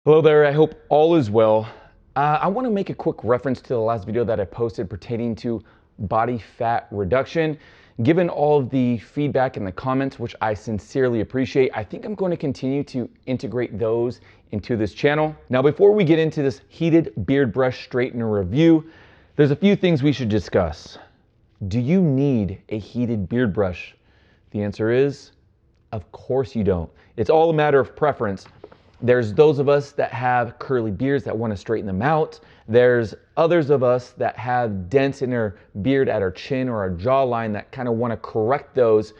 Hello there, I hope all is well. I want to make a quick reference to the last video that I posted pertaining to body fat reduction. Given all of the feedback in the comments, which I sincerely appreciate, I think I'm going to continue to integrate those into this channel. Now, before we get into this heated beard brush straightener review, there's a few things we should discuss. Do you need a heated beard brush? The answer is, of course you don't. It's all a matter of preference. There's those of us that have curly beards that want to straighten them out. There's others of us that have dents in our beard at our chin or our jawline that kind of want to correct those.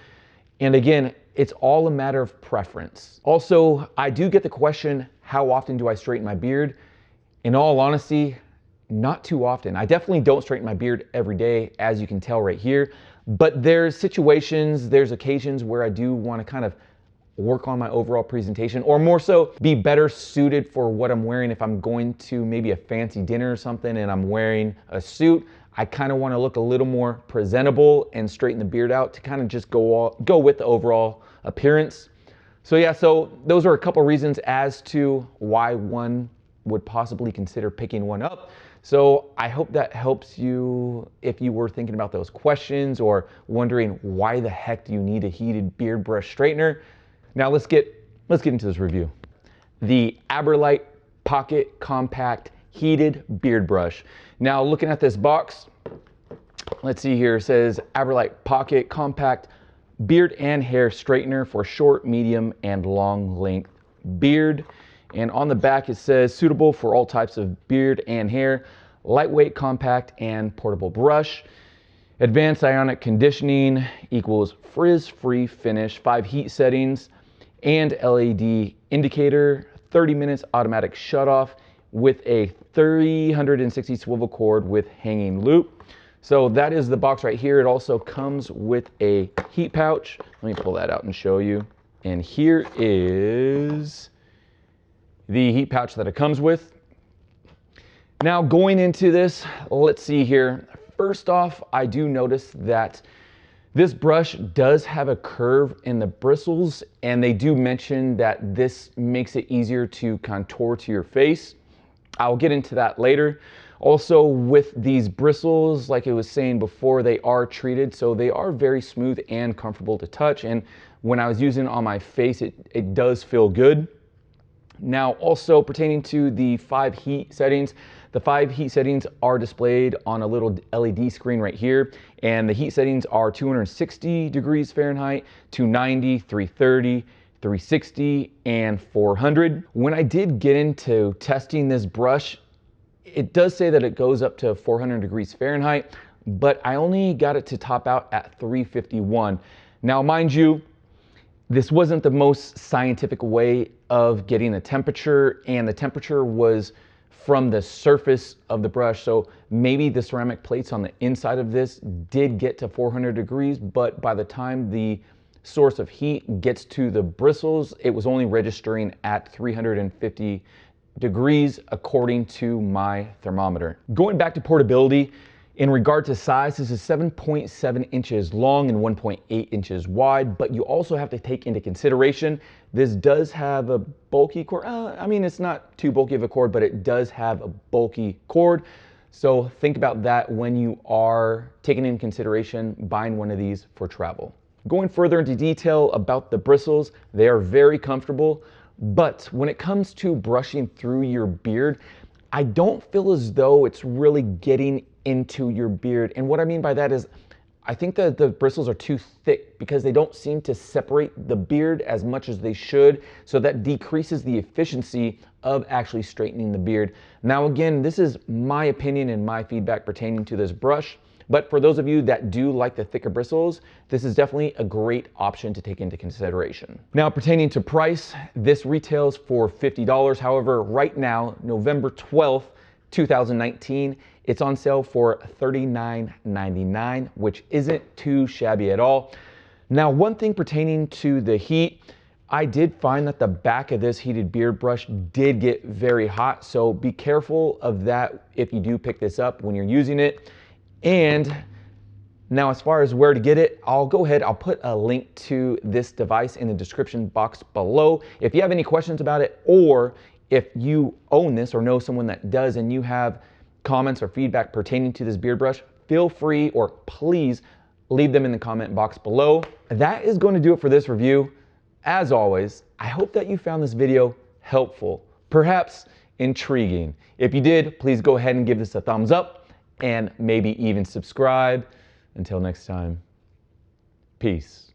And again, it's all a matter of preference. Also, I do get the question, how often do I straighten my beard? In all honesty, not too often. I definitely don't straighten my beard every day, as you can tell right here. But there's situations, there's occasions where I do want to kind of work on my overall presentation, or more so be better suited for what I'm wearing. If I'm going to maybe a fancy dinner or something and I'm wearing a suit, I kind of want to look a little more presentable and straighten the beard out to kind of just go with the overall appearance. So yeah, so those are a couple reasons as to why one would possibly consider picking one up. So I hope that helps you if you were thinking about those questions or wondering why the heck do you need a heated beard brush straightener. Now let's get into this review. The Aberlite Pocket Compact Heated Beard Brush. Now looking at this box, let's see here, it says Aberlite Pocket Compact Beard and Hair Straightener for short, medium, and long length beard. And on the back it says suitable for all types of beard and hair, lightweight, compact, and portable brush. Advanced ionic conditioning equals frizz-free finish, 5 heat settings, and LED indicator, 30 minutes automatic shutoff with a 360 swivel cord with hanging loop. So that is the box right here. It also comes with a heat pouch. Let me pull that out and show you. And here is the heat pouch that it comes with. Now going into this, let's see here. First off, I do notice that this brush does have a curve in the bristles, and they do mention that this makes it easier to contour to your face. I'll get into that later. Also, with these bristles, like I was saying before, they are treated, so they are very smooth and comfortable to touch. And when I was using it on my face, it does feel good. Now, also pertaining to the 5 heat settings, the 5 heat settings are displayed on a little LED screen right here, and the heat settings are 260 degrees Fahrenheit, 290, 330, 360, and 400. When I did get into testing this brush, it does say that it goes up to 400 degrees Fahrenheit, but I only got it to top out at 351. Now, mind you, this wasn't the most scientific way of getting the temperature, and the temperature was from the surface of the brush. So maybe the ceramic plates on the inside of this did get to 400 degrees, but by the time the source of heat gets to the bristles, it was only registering at 350 degrees according to my thermometer. Going back to portability, in regard to size, this is 7.7 inches long and 1.8 inches wide, but you also have to take into consideration, this does have a bulky cord. I mean, it's not too bulky of a cord, but it does have a bulky cord. So think about that when you are taking into consideration buying one of these for travel. Going further into detail about the bristles, they are very comfortable, but when it comes to brushing through your beard, I don't feel as though it's really getting into your beard. And what I mean by that is, I think that the bristles are too thick because they don't seem to separate the beard as much as they should. So that decreases the efficiency of actually straightening the beard. Now, again, this is my opinion and my feedback pertaining to this brush. But for those of you that do like the thicker bristles, this is definitely a great option to take into consideration. Now, pertaining to price, this retails for $50. However, right now, November 12th, 2019, it's on sale for $39.99, which isn't too shabby at all. Now, one thing pertaining to the heat, I did find that the back of this heated beard brush did get very hot, so be careful of that if you do pick this up when you're using it. And now, as far as where to get it, I'll put a link to this device in the description box below. If you have any questions about it, or If you own this or know someone that does and you have comments or feedback pertaining to this beard brush, feel free or please leave them in the comment box below. That is going to do it for this review. As always, I hope that you found this video helpful, perhaps intriguing. If you did, please go ahead and give this a thumbs up and maybe even subscribe. Until next time, peace.